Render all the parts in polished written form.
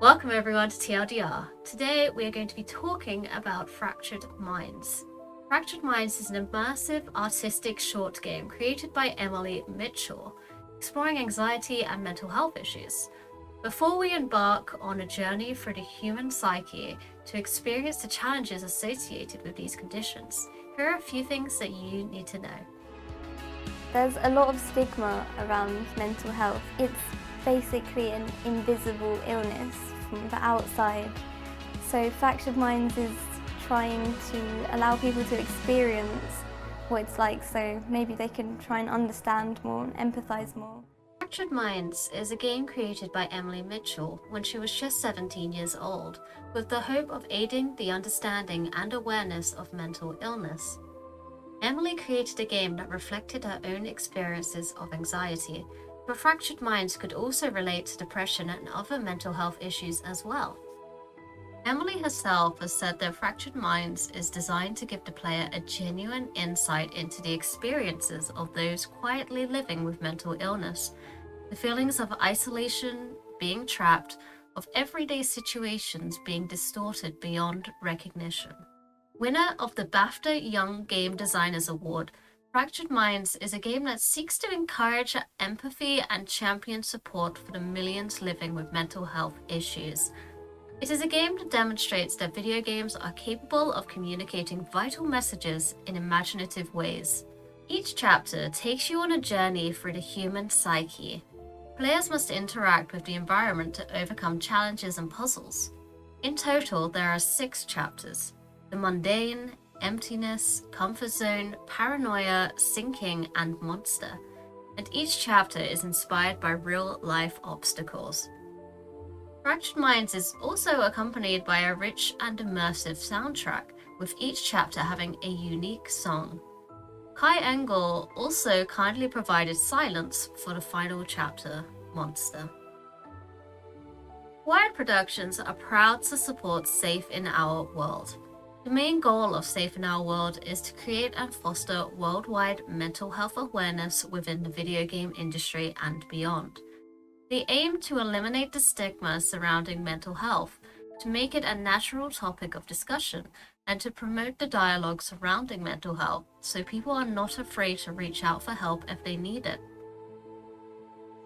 Welcome everyone to TLDR. Today we are going to be talking about Fractured Minds. Fractured Minds is an immersive artistic short game created by Emily Mitchell, exploring anxiety and mental health issues. Before we embark on a journey through the human psyche to experience the challenges associated with these conditions, here are a few things that you need to know. There's a lot of stigma around mental health. It's basically an invisible illness from the outside. So Fractured Minds is trying to allow people to experience what it's like, so maybe they can try and understand more and empathise more. Fractured Minds is a game created by Emily Mitchell when she was just 17 years old, with the hope of aiding the understanding and awareness of mental illness. Emily created a game that reflected her own experiences of anxiety, but Fractured Minds could also relate to depression and other mental health issues as well. Emily herself has said that Fractured Minds is designed to give the player a genuine insight into the experiences of those quietly living with mental illness, the feelings of isolation, being trapped, of everyday situations being distorted beyond recognition. Winner of the BAFTA Young Game Designers Award, Fractured Minds is a game that seeks to encourage empathy and champion support for the millions living with mental health issues. It is a game that demonstrates that video games are capable of communicating vital messages in imaginative ways. Each chapter takes you on a journey through the human psyche. Players must interact with the environment to overcome challenges and puzzles. In total, there are 6 chapters: the mundane, emptiness, comfort zone, paranoia, sinking, and monster. And each chapter is inspired by real-life obstacles. Fractured Minds is also accompanied by a rich and immersive soundtrack, with each chapter having a unique song. Kai Engel also kindly provided silence for the final chapter, Monster. Wired Productions are proud to support Safe in Our World. The main goal of Safe in Our World is to create and foster worldwide mental health awareness within the video game industry and beyond. They aim to eliminate the stigma surrounding mental health, to make it a natural topic of discussion, and to promote the dialogue surrounding mental health so people are not afraid to reach out for help if they need it.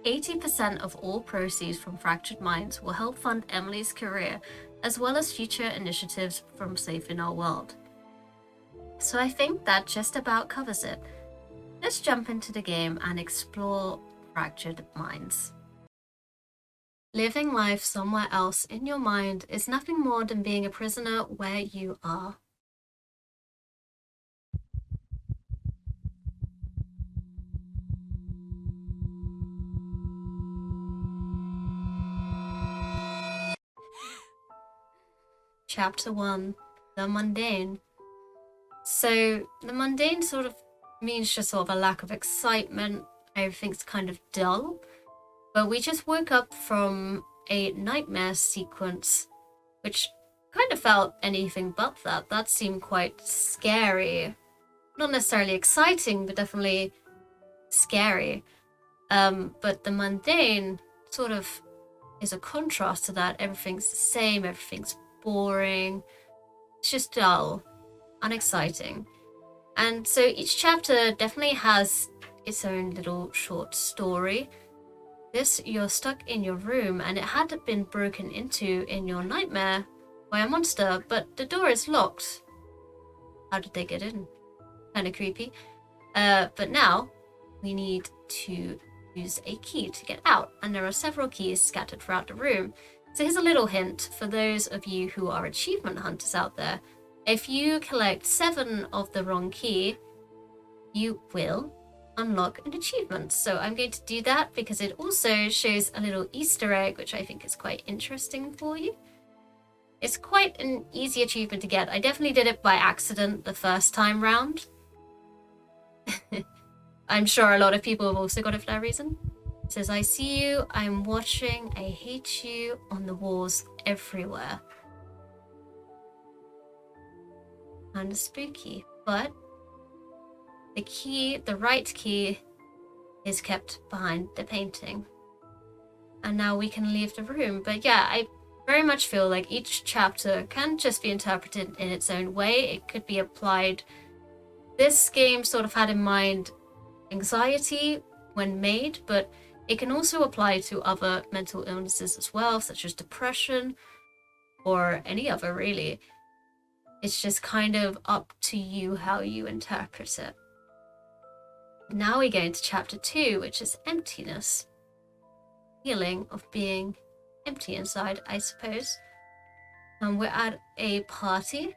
80% of all proceeds from Fractured Minds will help fund Emily's career, as well as future initiatives from Safe in Our World. So I think that just about covers it. Let's jump into the game and explore Fractured Minds. Living life somewhere else in your mind is nothing more than being a prisoner where you are. Chapter 1, The Mundane. So the mundane sort of means just sort of a lack of excitement, everything's kind of dull. But we just woke up from a nightmare sequence, which kind of felt anything but that. That seemed quite scary. Not necessarily exciting, but definitely scary. But the mundane sort of is a contrast to that. Everything's the same, everything's boring, it's just dull, unexciting. And so each chapter definitely has its own little short story. You're stuck in your room and it had been broken into in your nightmare by a monster, but the door is locked. How did they get in? Kind of creepy. But now we need to use a key to get out, and there are several keys scattered throughout the room. So here's a little hint for those of you who are achievement hunters out there. If you collect 7 of the wrong key, you will unlock an achievement. So I'm going to do that because it also shows a little Easter egg, which I think is quite interesting for you. It's quite an easy achievement to get. I definitely did it by accident the first time round. I'm sure a lot of people have also got it for that reason. It says, I see you, I'm watching, I hate you, on the walls everywhere. Kind of spooky, but the right key is kept behind the painting. And now we can leave the room. But yeah, I very much feel like each chapter can just be interpreted in its own way. It could be applied. This game sort of had in mind anxiety when made, but it can also apply to other mental illnesses as well, such as depression or any other, really. It's just kind of up to you how you interpret it. Now we go into chapter 2, which is emptiness. Feeling of being empty inside, I suppose. And we're at a party.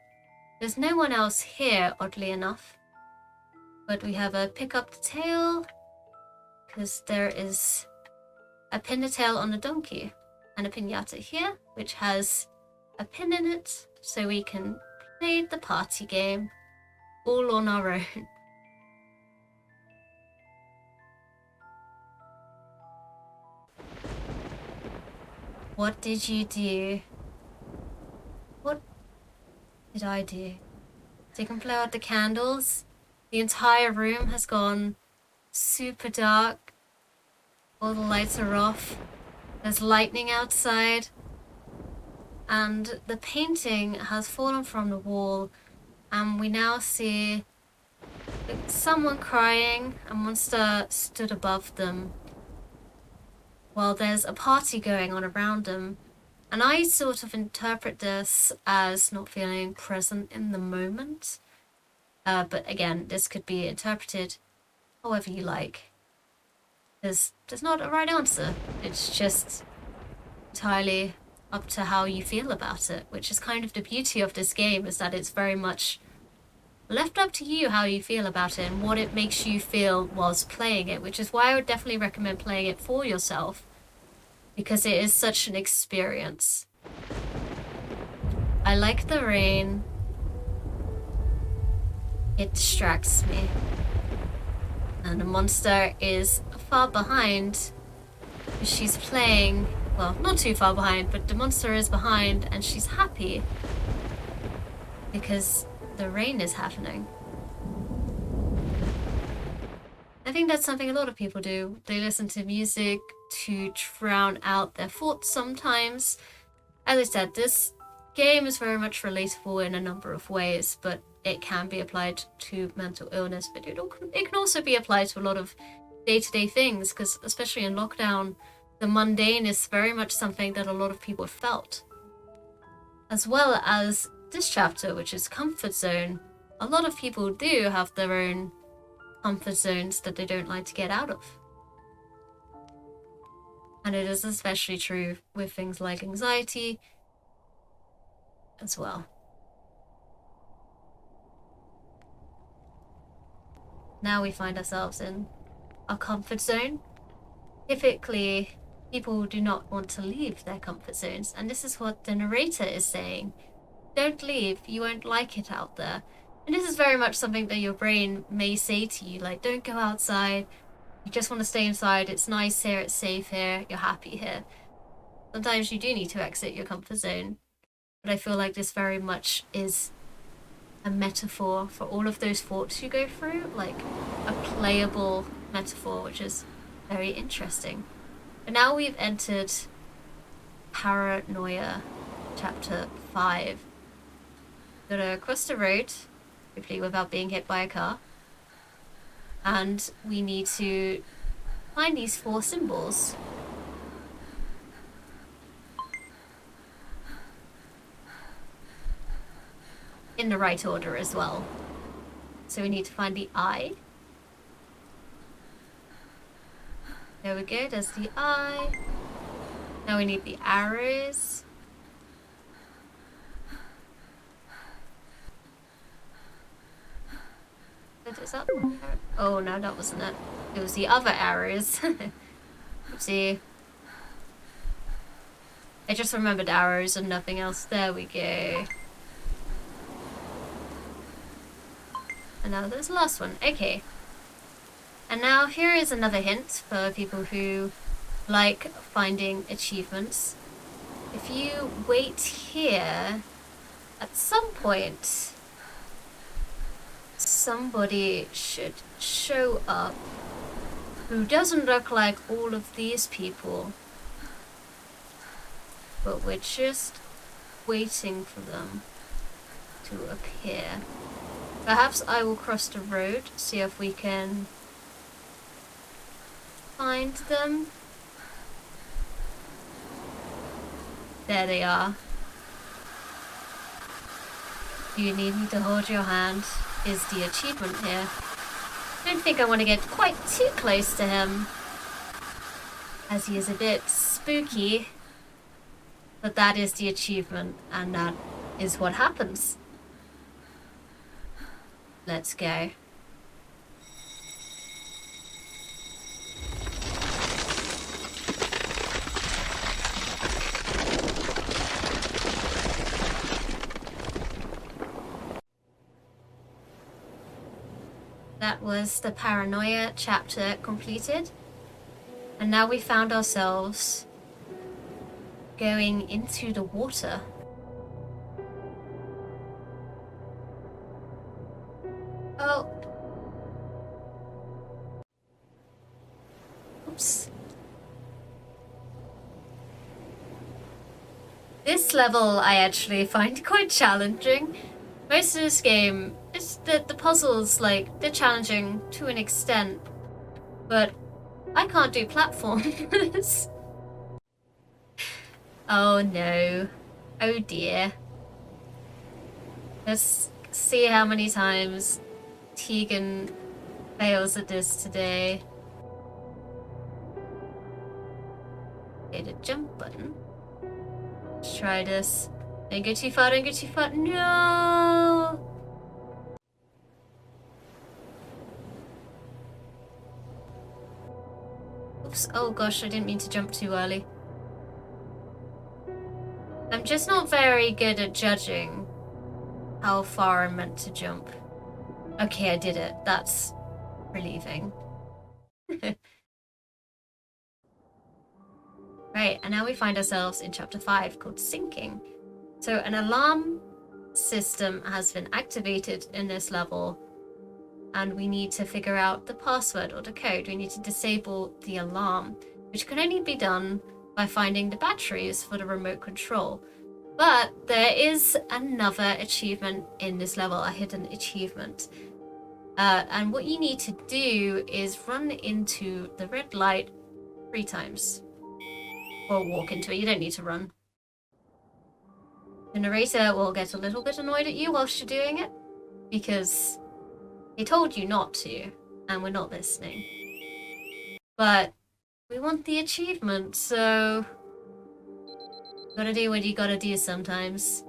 There's no one else here, oddly enough. But we have a pick up the tail, because there is a pin the tail on the donkey. And a piñata here, which has a pin in it, so we can play the party game all on our own. What did you do? What did I do? Tegan blow out the candles. The entire room has gone super dark. All the lights are off. There's lightning outside. And the painting has fallen from the wall. And we now see someone crying. A monster stood above them, while there's a party going on around them. And I sort of interpret this as not feeling present in the moment. But again, this could be interpreted however you like. There's not a right answer. It's just entirely up to how you feel about it, which is kind of the beauty of this game, is that it's very much left up to you how you feel about it and what it makes you feel whilst playing it, which is why I would definitely recommend playing it for yourself, because it is such an experience. I like the rain. It distracts me. And the monster is far behind. She's playing, well, not too far behind, but the monster is behind and she's happy because the rain is happening. I think that's something a lot of people do. They listen to music to drown out their thoughts sometimes. As I said, this game is very much relatable in a number of ways, but it can be applied to mental illness, but it can also be applied to a lot of day-to-day things, because especially in lockdown, the mundane is very much something that a lot of people have felt. As well as this chapter, which is comfort zone, a lot of people do have their own comfort zones that they don't like to get out of. And it is especially true with things like anxiety as well. Now we find ourselves in our comfort zone. Typically, people do not want to leave their comfort zones, and this is what the narrator is saying. Don't leave, you won't like it out there. And this is very much something that your brain may say to you, like, don't go outside, you just want to stay inside, it's nice here, it's safe here, you're happy here. Sometimes you do need to exit your comfort zone, but I feel like this very much is a metaphor for all of those thoughts you go through, like a playable metaphor, which is very interesting. But now we've entered Paranoia, chapter 5. Gotta cross the road, hopefully without being hit by a car. And we need to find these 4 symbols. In the right order as well. So we need to find the eye. There we go, there's the eye. Now we need the arrows. Is that? Oh no, that wasn't it. It was the other arrows. Oopsie. I just remembered arrows and nothing else. There we go. And now there's the last one. Okay. And now here is another hint for people who like finding achievements. If you wait here, at some point, somebody should show up who doesn't look like all of these people. but we're just waiting for them to appear. Perhaps I will cross the road, see if we can find them. There they are. Do you need me to hold your hand? Is the achievement here. Don't think I want to get quite too close to him, as he is a bit spooky. But that is the achievement, and that is what happens. Let's go. That was the paranoia chapter completed. And now we found ourselves going into the water. Oh. Oops. This level I actually find quite challenging. Most of this game, it's the puzzles, like, they're challenging to an extent, but I can't do platforms. Oh no. Oh dear. Let's see how many times Tegan fails at this today. Okay, the jump button. Let's try this. Don't go too far, don't go too far. No! Oops, oh gosh, I didn't mean to jump too early. I'm just not very good at judging how far I'm meant to jump. Okay, I did it. That's relieving. Right, and now we find ourselves in chapter 5 called Sinking. So an alarm system has been activated in this level, and we need to figure out the password or the code. We need to disable the alarm, which can only be done by finding the batteries for the remote control. But there is another achievement in this level, a hidden achievement. And what you need to do is run into the red light 3 times. Or walk into it, you don't need to run. The narrator will get a little bit annoyed at you whilst you're doing it, because he told you not to, and we're not listening. But we want the achievement, so gotta do what you gotta do sometimes.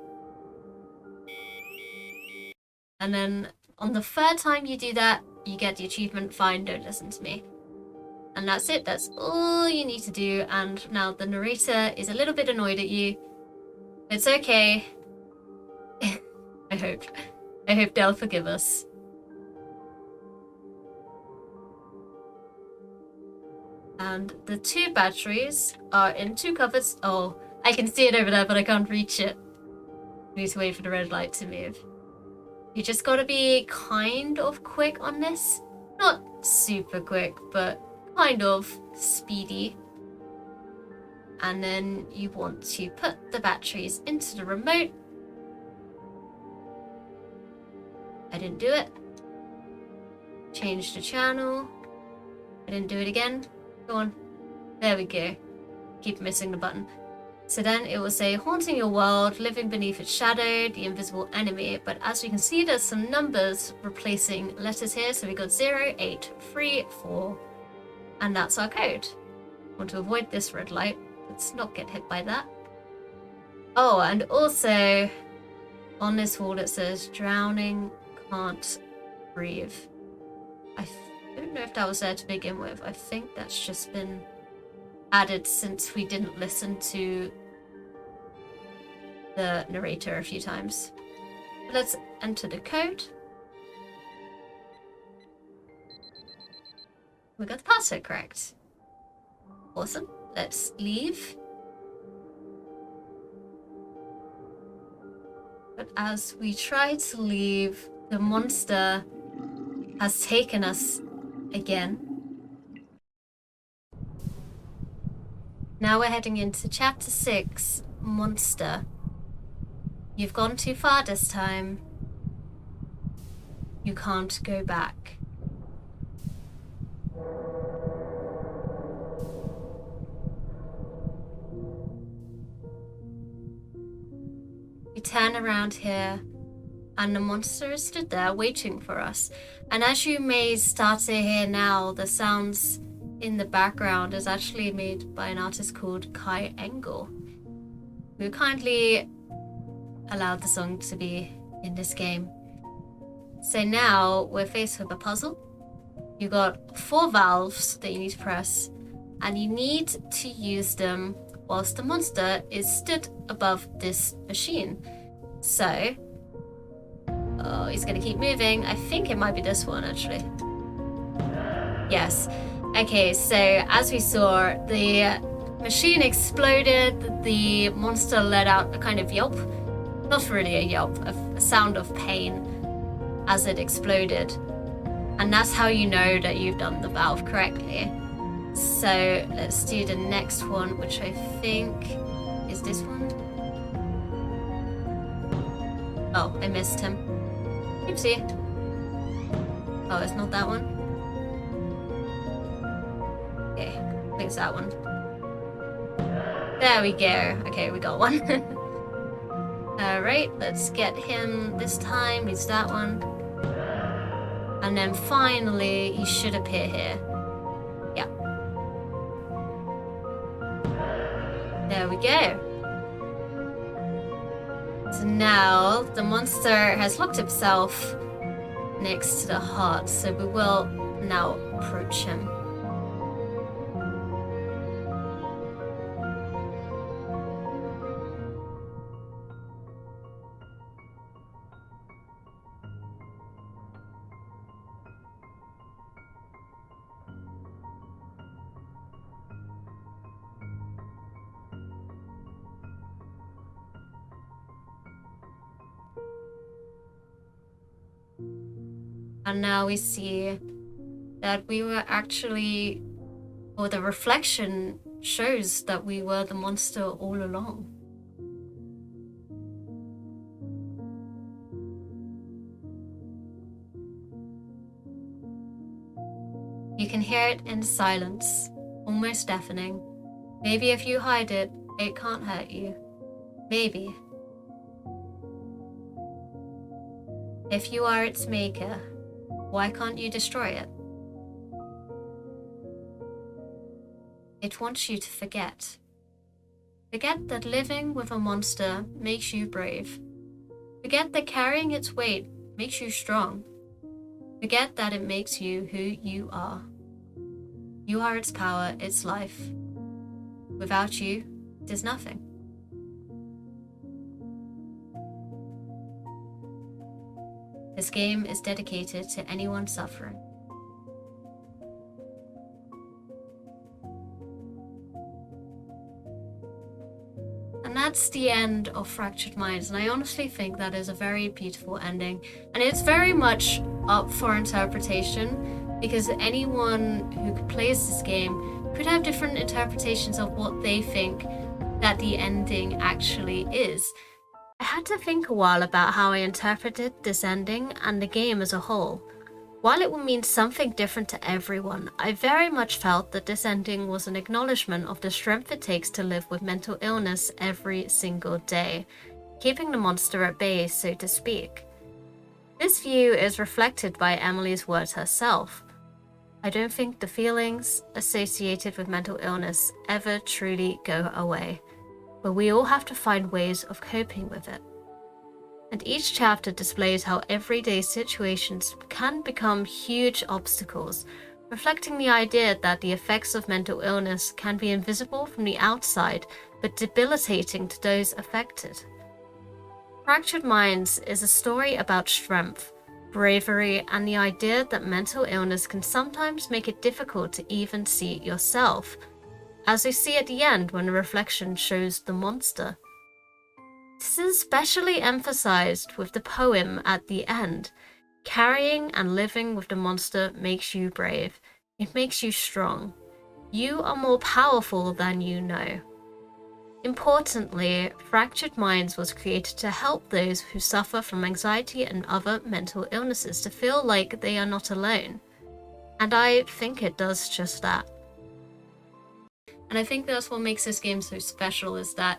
And then on the 3rd time you do that, you get the achievement. Fine, don't listen to me. And that's it, that's all you need to do. And now the narrator is a little bit annoyed at you. It's okay. I hope they'll forgive us. And the 2 batteries are in 2 cupboards. Oh, I can see it over there, but I can't reach it. I need to wait for the red light to move. You just gotta be kind of quick on this. Not super quick, but kind of speedy. And then you want to put the batteries into the remote. I didn't do it. Change the channel. I didn't do it again. Go on. There we go. Keep missing the button. So then it will say, haunting your world, living beneath its shadow, the invisible enemy. But as you can see, there's some numbers replacing letters here. So we got 0, 8, 3, 4. And that's our code. Want to avoid this red light. Let's not get hit by that. Oh, and also on this wall it says, drowning, can't breathe. I don't know if that was there to begin with. I think that's just been added since we didn't listen to the narrator a few times. Let's enter the code. We got the password correct. Awesome. Let's leave. But as we try to leave, the monster has taken us again. Now we're heading into chapter 6, monster. You've gone too far this time. You can't go back. We turn around here, and the monster is stood there waiting for us. And as you may start to hear now, the sounds in the background is actually made by an artist called Kai Engel, who kindly allowed the song to be in this game. So now we're faced with a puzzle. You got 4 valves that you need to press, and you need to use them whilst the monster is stood above this machine. So, oh, he's gonna keep moving. I think it might be this one actually. Yes. Okay, so as we saw, the machine exploded, the monster let out a kind of yelp. Not really a yelp, a sound of pain as it exploded. And that's how you know that you've done the valve correctly. So let's do the next one, which I think is this one. Oh, I missed him. Oopsie. Oh, it's not that one. Okay, I think it's that one. There we go. Okay, we got one. Alright, let's get him this time. It's that one. And then finally, he should appear here. Yeah. There we go. So now the monster has locked himself next to the heart, so we will now approach him. And now we see that we were actually, or the reflection shows that we were the monster all along. You can hear it in silence, almost deafening. Maybe if you hide it, it can't hurt you. Maybe. If you are its maker, why can't you destroy it? It wants you to forget. Forget that living with a monster makes you brave. Forget that carrying its weight makes you strong. Forget that it makes you who you are. You are its power, its life. Without you, it is nothing. This game is dedicated to anyone suffering. And that's the end of Fractured Minds, and I honestly think that is a very beautiful ending. And it's very much up for interpretation, because anyone who plays this game could have different interpretations of what they think that the ending actually is. I had to think a while about how I interpreted this ending and the game as a whole. While it will mean something different to everyone, I very much felt that this ending was an acknowledgement of the strength it takes to live with mental illness every single day, keeping the monster at bay, so to speak. This view is reflected by Emily's words herself. I don't think the feelings associated with mental illness ever truly go away, but we all have to find ways of coping with it. And each chapter displays how everyday situations can become huge obstacles, reflecting the idea that the effects of mental illness can be invisible from the outside, but debilitating to those affected. Fractured Minds is a story about strength, bravery, and the idea that mental illness can sometimes make it difficult to even see yourself, as we see at the end when the reflection shows the monster. This is especially emphasized with the poem at the end. Carrying and living with the monster makes you brave. It makes you strong. You are more powerful than you know. Importantly, Fractured Minds was created to help those who suffer from anxiety and other mental illnesses to feel like they are not alone. And I think it does just that. And I think that's what makes this game so special, is that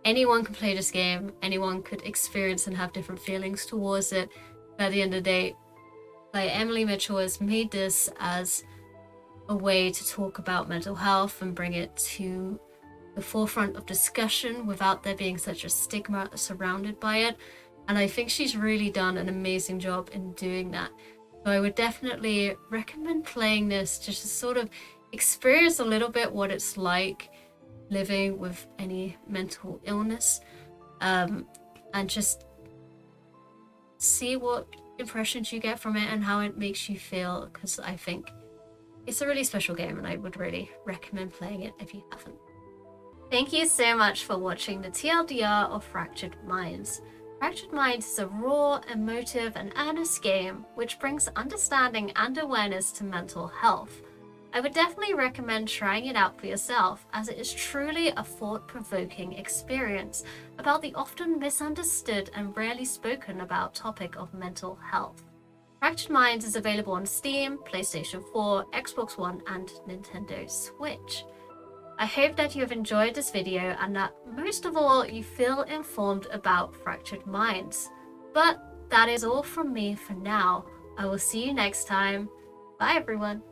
anyone can play this game, anyone could experience and have different feelings towards it. But at the end of the day, like, Emily Mitchell has made this as a way to talk about mental health and bring it to the forefront of discussion without there being such a stigma surrounded by it. And I think she's really done an amazing job in doing that. So I would definitely recommend playing this just to sort of experience a little bit what it's like living with any mental illness, and just see what impressions you get from it and how it makes you feel, because I think it's a really special game and I would really recommend playing it if you haven't. Thank you so much for watching the TLDR of Fractured Minds. Fractured Minds is a raw, emotive and earnest game which brings understanding and awareness to mental health. I would definitely recommend trying it out for yourself, as it is truly a thought-provoking experience about the often misunderstood and rarely spoken about topic of mental health. Fractured Minds is available on Steam, PlayStation 4, Xbox One and Nintendo Switch. I hope that you have enjoyed this video and that most of all you feel informed about Fractured Minds. But that is all from me for now. I will see you next time. Bye everyone.